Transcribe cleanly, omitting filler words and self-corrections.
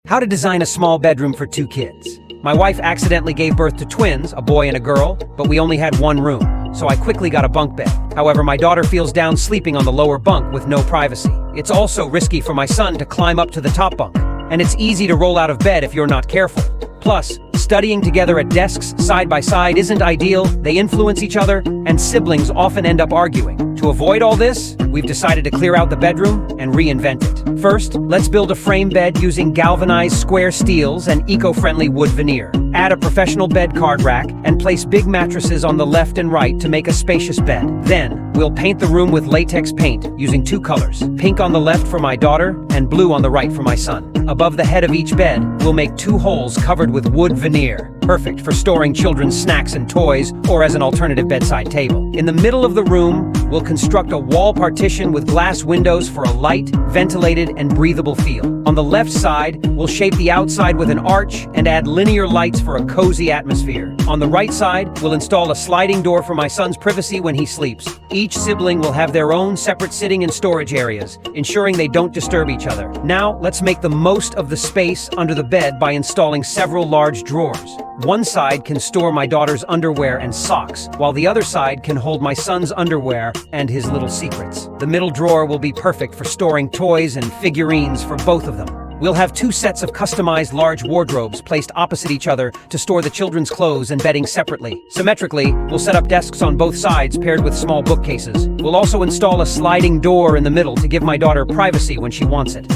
How to design a small bedroom for 2 kids. My wife accidentally gave birth to twins, a boy and a girl, but we only had 1 room, so I quickly got a bunk bed. However, my daughter feels down sleeping on the lower bunk with no privacy. It's also risky for my son to climb up to the top bunk, and it's easy to roll out of bed if you're not careful. Plus, studying together at desks side by side isn't ideal, they influence each other, and siblings often end up arguing. To avoid all this, we've decided to clear out the bedroom and reinvent it. First, let's build a frame bed using galvanized square steels and eco-friendly wood veneer. Add a professional bed card rack and place big mattresses on the left and right to make a spacious bed. Then, we'll paint the room with latex paint using 2 colors, pink on the left for my daughter and blue on the right for my son. Above the head of each bed, we'll make 2 holes covered with wood veneer, perfect for storing children's snacks and toys or as an alternative bedside table. In the middle of the room, we'll construct a wall partition with glass windows for a light, ventilated, and breathable feel. On the left side, we'll shape the outside with an arch and add linear lights for a cozy atmosphere. On the right side, we'll install a sliding door for my son's privacy when he sleeps. Each sibling will have their own separate sitting and storage areas, ensuring they don't disturb each other. Now, let's make the most of the space under the bed by installing several large drawers. One side can store my daughter's underwear and socks, while the other side can hold my son's underwear and his little secrets. The middle drawer will be perfect for storing toys and figurines for both of them. We'll have 2 sets of customized large wardrobes placed opposite each other to store the children's clothes and bedding separately. Symmetrically, we'll set up desks on both sides paired with small bookcases. We'll also install a sliding door in the middle to give my daughter privacy when she wants it.